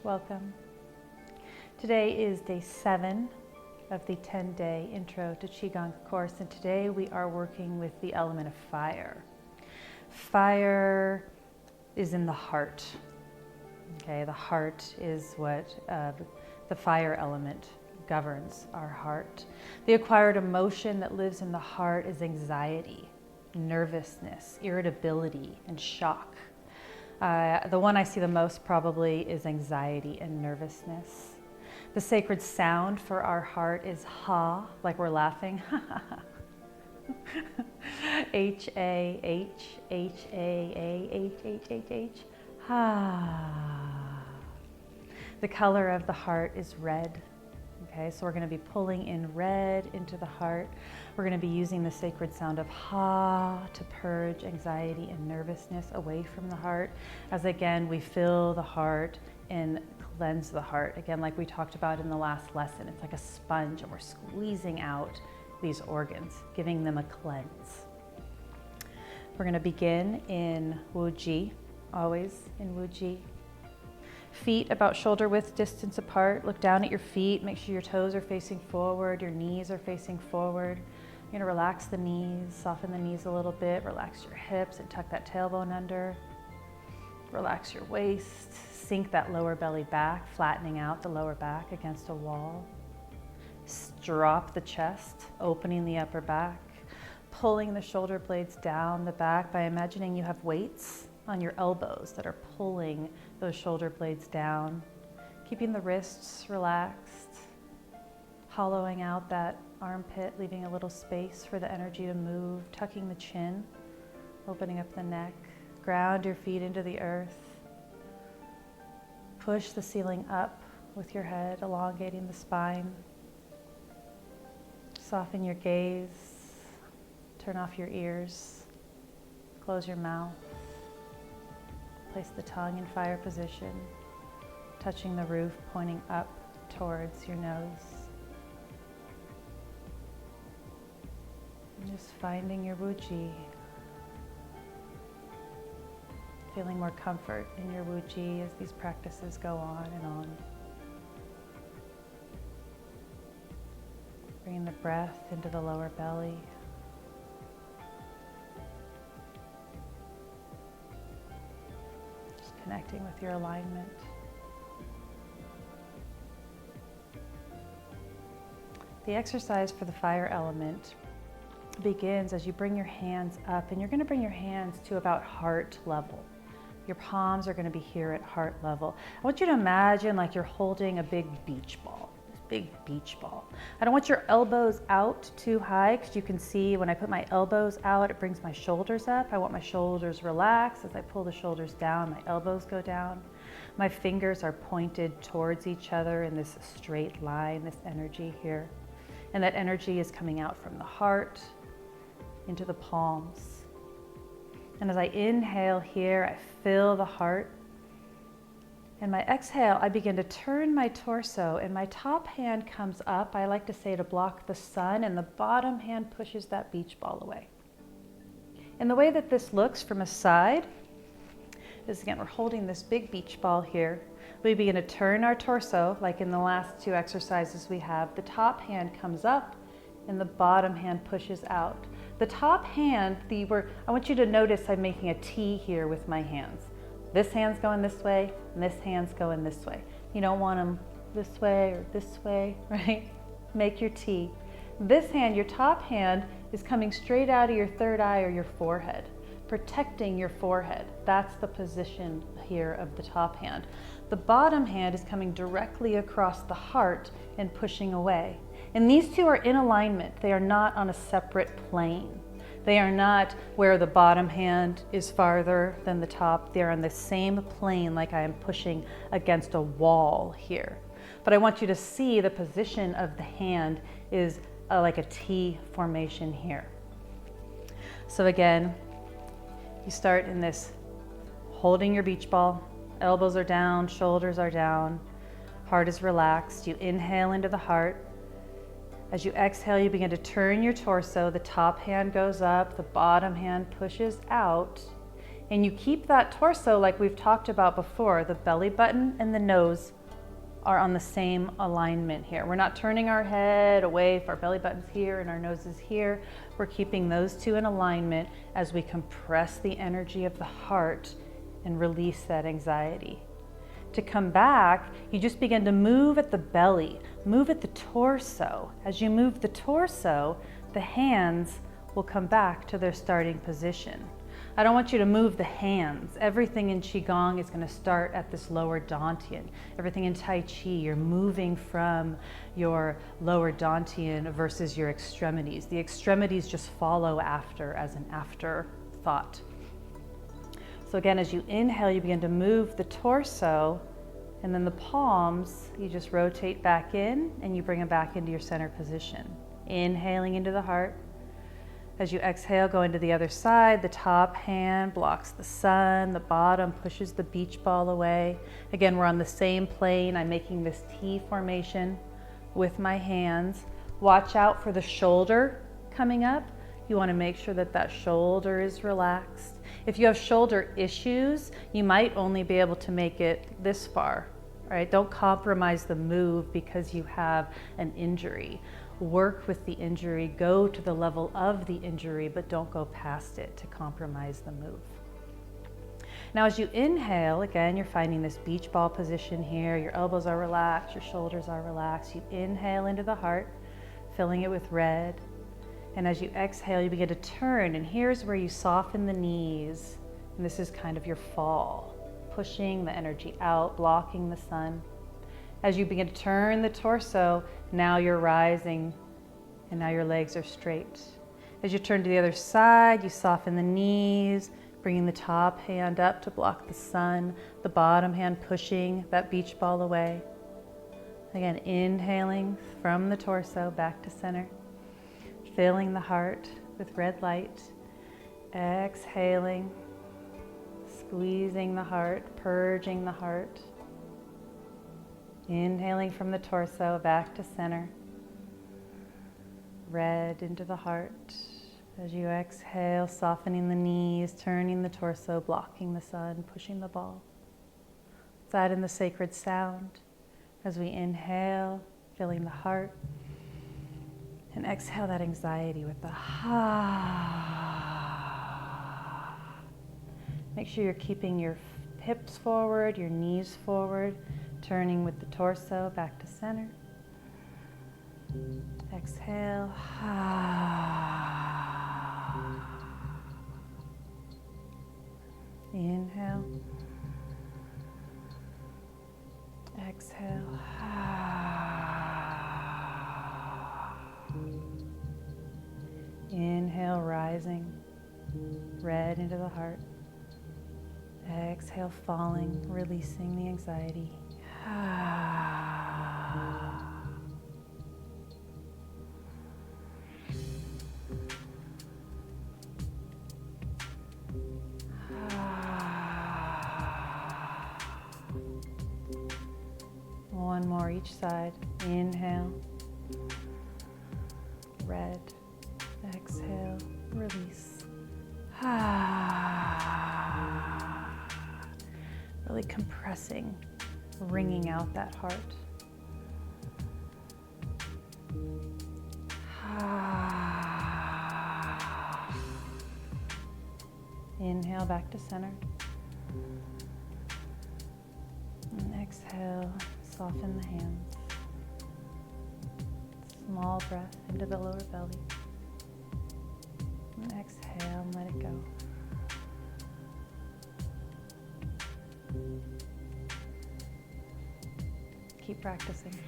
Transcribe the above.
Welcome. Today is day 7 of the 10-day Intro to Qigong course, and today we are working with the element of fire. Fire is in the heart. Okay, the heart is what the fire element governs our heart. The acquired emotion that lives in the heart is anxiety, nervousness, irritability, and shock. The one I see the most probably is anxiety and nervousness. The sacred sound for our heart is ha, like we're laughing. H-A-H, H-A-A-H, H-H-H, ha. The color of the heart is red. Okay, so we're going to be pulling in red into the heart. We're going to be using the sacred sound of ha to purge anxiety and nervousness away from the heart, as again we fill the heart and cleanse the heart. Again, like we talked about in the last lesson, it's like a sponge and we're squeezing out these organs, giving them a cleanse. We're going to begin in Wu Ji, always in Wu Ji. Feet about shoulder width distance apart. Look down at your feet. Make sure your toes are facing forward. Your knees are facing forward. You're going to relax the knees, soften the knees a little bit. Relax your hips and tuck that tailbone under. Relax your waist. Sink that lower belly back, flattening out the lower back against a wall. Drop the chest, opening the upper back. Pulling the shoulder blades down the back by imagining you have weights on your elbows that are pulling those shoulder blades down, keeping the wrists relaxed, hollowing out that armpit, leaving a little space for the energy to move, tucking the chin, opening up the neck, ground your feet into the earth, push the ceiling up with your head, elongating the spine, soften your gaze, turn off your ears, close your mouth. Place the tongue in fire position, touching the roof, pointing up towards your nose. And just finding your Wu Ji. Feeling more comfort in your Wu Ji as these practices go on and on. Bringing the breath into the lower belly. Connecting with your alignment. The exercise for the fire element begins as you bring your hands up, and you're going to bring your hands to about heart level. Your palms are going to be here at heart level. I want you to imagine like you're holding a big beach ball. Big beach ball. I don't want your elbows out too high, because you can see when I put my elbows out, it brings my shoulders up. I want my shoulders relaxed. As I pull the shoulders down, my elbows go down. My fingers are pointed towards each other in this straight line, this energy here. And that energy is coming out from the heart into the palms. And as I inhale here, I fill the heart. And my exhale, I begin to turn my torso, and my top hand comes up, I like to say, to block the sun, and the bottom hand pushes that beach ball away. And the way that this looks from a side is, again, we're holding this big beach ball here. We begin to turn our torso, like in the last 2 exercises we have. The top hand comes up, and the bottom hand pushes out. The top hand, I want you to notice I'm making a T here with my hands. This hand's going this way, and this hand's going this way. You don't want them this way or this way, right? Make your T. This hand, your top hand, is coming straight out of your third eye or your forehead, protecting your forehead. That's the position here of the top hand. The bottom hand is coming directly across the heart and pushing away. And these two are in alignment. They are not on a separate plane. They are not where the bottom hand is farther than the top. They're on the same plane, like I am pushing against a wall here. But I want you to see the position of the hand is like a T formation here. So again, you start in this holding your beach ball. Elbows are down, shoulders are down, heart is relaxed. You inhale into the heart. As you exhale, you begin to turn your torso. The top hand goes up, the bottom hand pushes out, And you keep that torso like we've talked about before. The belly button and the nose are on the same alignment here. We're not turning our head away if our belly button's here and our nose is here. We're keeping those two in alignment as we compress the energy of the heart and release that anxiety. To come back, you just begin to move at the belly, move at the torso. As you move the torso, the hands will come back to their starting position. I don't want you to move the hands. Everything in Qigong is going to start at this lower dantian. Everything in Tai Chi, you're moving from your lower dantian versus your extremities. The extremities just follow after as an afterthought. So again, as you inhale, you begin to move the torso, and then the palms, you just rotate back in and you bring them back into your center position. Inhaling into the heart. As you exhale, go into the other side. The top hand blocks the sun. The bottom pushes the beach ball away. Again, we're on the same plane. I'm making this T formation with my hands. Watch out for the shoulder coming up. You want to make sure that that shoulder is relaxed. If you have shoulder issues, you might only be able to make it this far, right? Don't compromise the move because you have an injury. Work with the injury, go to the level of the injury, but don't go past it to compromise the move. Now, as you inhale, again, you're finding this beach ball position here. Your elbows are relaxed, your shoulders are relaxed. You inhale into the heart, filling it with red. And as you exhale, you begin to turn, and here's where you soften the knees. And this is kind of your fall, pushing the energy out, blocking the sun. As you begin to turn the torso, now you're rising, and now your legs are straight. As you turn to the other side, you soften the knees, bringing the top hand up to block the sun, the bottom hand pushing that beach ball away. Again, inhaling from the torso back to center, filling the heart with red light. Exhaling, squeezing the heart, purging the heart. Inhaling from the torso back to center. Red into the heart. As you exhale, softening the knees, turning the torso, blocking the sun, pushing the ball. Let's add in the sacred sound as we inhale, filling the heart. And exhale that anxiety with the ha. Make sure you're keeping your hips forward, your knees forward, turning with the torso back to center. Exhale. Inhale. Exhale. Inhale, rising, red into the heart. Exhale, falling, releasing the anxiety. One more each side. Inhale, red. Exhale, release. Really compressing, wringing out that heart. Inhale back to center. And exhale, soften the hands. Small breath into the lower belly. And exhale and let it go. Keep practicing.